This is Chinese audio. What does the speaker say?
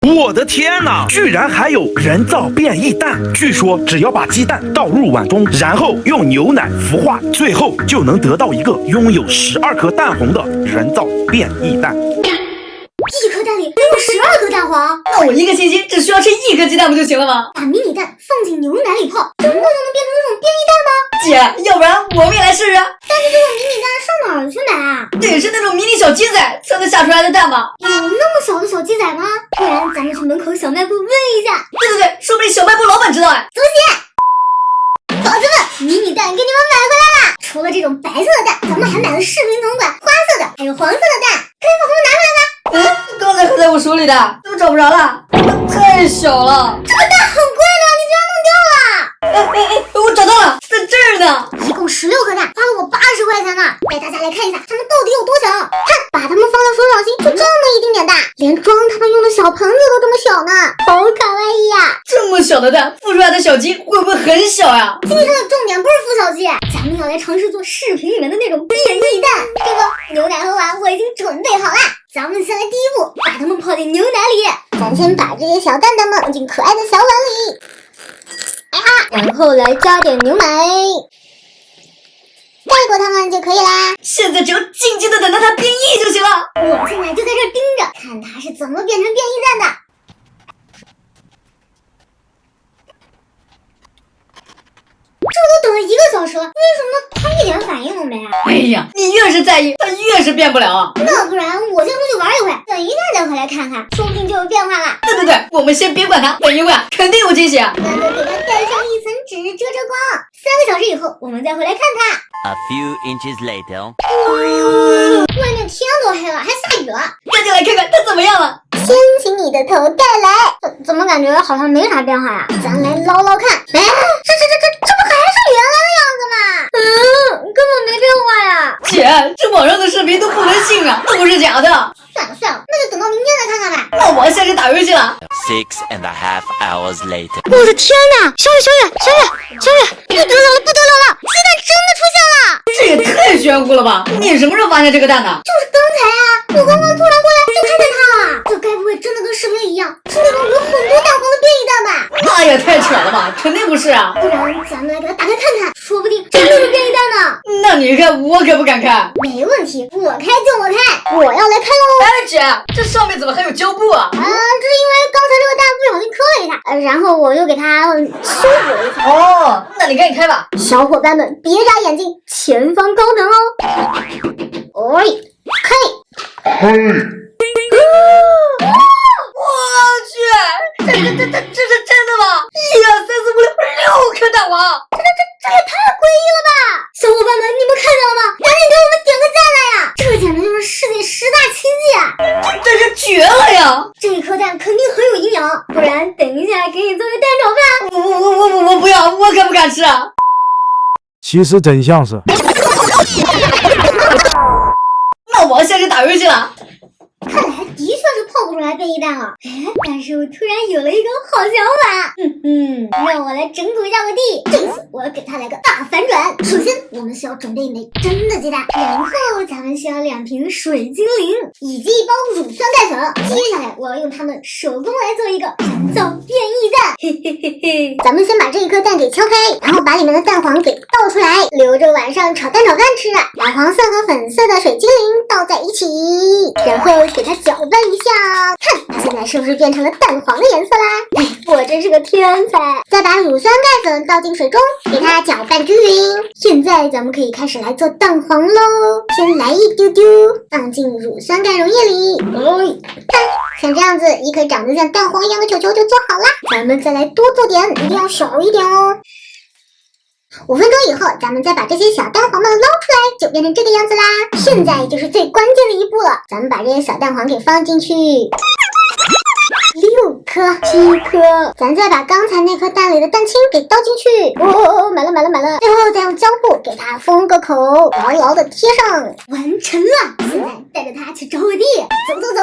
我的天哪，居然还有人造变异蛋！据说只要把鸡蛋倒入碗中，然后用牛奶孵化，最后就能得到一个拥有12颗蛋黄的人造变异蛋。一颗蛋里能有12颗蛋黄，那我一个星期只需要吃1颗鸡蛋不就行了吗？把迷你蛋放进牛奶里泡，真的就能变成这种变异蛋吗？姐，要不然我们也来试试。但是这种迷你蛋上哪儿去买啊？得是那种迷你小鸡仔才能下出来的蛋吧？有那么小的小鸡仔吗？不然咱们去门口小卖部问一下。对，说不定小卖部老板知道哎。走起！宝子们，迷你蛋给你们买回来啦！除了这种白色的蛋，咱们还买了视频同款花色的，还有黄色的蛋，可以把它们拿回来吗？刚才还在我手里的，怎么找不着了？太小了。这个蛋很贵的，你居然弄掉了！我找到了，在这儿呢。一共16颗蛋，花了我80块钱呢。带大家来看一下它们到底有多小。看，把它们放到手掌心，就这么一丁点大，连装它们用的小盆子都这么小呢，好卡哇伊呀！这么小的蛋，孵出来的小鸡会不会很小呀？今天的重点不是孵小鸡，咱们要来尝试做视频里面的那种变异蛋。这个牛奶和碗我已经准备好了，咱们先来第一步，把它们泡进牛奶里。咱先把这些小蛋蛋们放进可爱的小碗里，然后来加点牛奶，盖过它们就可以啦。现在只要静静的等到它变异就行了。我现在就在这儿盯着，看它是怎么变成变异蛋的。这都等了1个小时了，为什么它一点反应都没啊？哎呀，你越是在意，它越是变不了啊。那不然我先出去玩一会，等一下再回来看看，说不定就有变化了。对，我们先别管它，等一会儿肯定有惊喜。那就给它盖上一层纸遮遮光，3个小时以后我们再回来看它。A few inches later. 外面天都黑了，还下雨了，赶紧来看看它怎么样了。掀起你的头盖来，怎么感觉好像没啥变化呀？咱来捞捞看。哎，这不还是原来的样子吗？根本没变化呀。姐，这网上的视频都不能信啊，都是假的。算了，那就等到明天再看看呗。那我下去打游戏了。6.5 hours later. 我的天哪！小雨，不得了了！鸡蛋真的出现了！这也太玄乎了吧！你什么时候发现这个蛋的？就是刚才啊，我刚刚突然过来就看见它了。这该不会真的跟视频里一样，是那种有很多蛋黄的变异蛋吧？那也太扯了吧！肯定不是啊。不然咱们来给它打开看看，说不定真的是变异蛋呢。那你看，我可不敢看。没问题，我开就我开，我要来开喽。哎，姐，这上面怎么还有胶布啊？这是因为刚才这个蛋不小心磕了一下，然后我又给它修补了一下。哦，那你赶紧开吧。小伙伴们别眨眼睛，前方高能哦！哎，开！我去，这是真的吗？1、2、3、4、5、6，6颗蛋黄。这也太诡异了吧！小伙伴们，你们看见了吗？赶紧给我们点个赞来呀！这简直就是世界10大奇迹啊！这是绝了呀！这一颗蛋肯定很有营养，不然等一下给你做个蛋炒饭。我不要，我可不敢吃啊！其实真相是，那我下去打游戏了。看来的确是泡不出来变异蛋了。哎，但是我突然有了一个好想法。让我来整蛊一下我弟。这次我要给他来个大反转。首先，我们需要准备一枚真的鸡蛋，然后咱们需要2瓶水精灵以及1包乳酸钙粉。接下来，我要用它们手工来做一个人造变异蛋。嘿，咱们先把这一颗蛋给敲开，然后把里面的蛋黄给倒出来，留着晚上炒蛋炒饭吃。把黄色和粉色的水精灵倒在一起，然后给它搅拌一下，看它现在是不是变成了蛋黄的颜色啦？哎，我真是个天才！再把乳酸钙粉倒进水中，给它搅拌均匀。现在咱们可以开始来做蛋黄喽。先来一丢丢，放进乳酸钙溶液里。看，像这样子，一颗长得像蛋黄一样的球球就做好啦。咱们再来多做点，一定要少一点哦。5分钟以后，咱们再把这些小蛋黄们捞出来，就变成这个样子啦。现在就是最关键的一步了，咱们把这些小蛋黄给放进去，6颗、7颗，咱再把刚才那颗蛋里的蛋清给倒进去。满了。最后再用胶布给它封个口，牢牢的贴上。完成了！现在带着它去找我弟。走，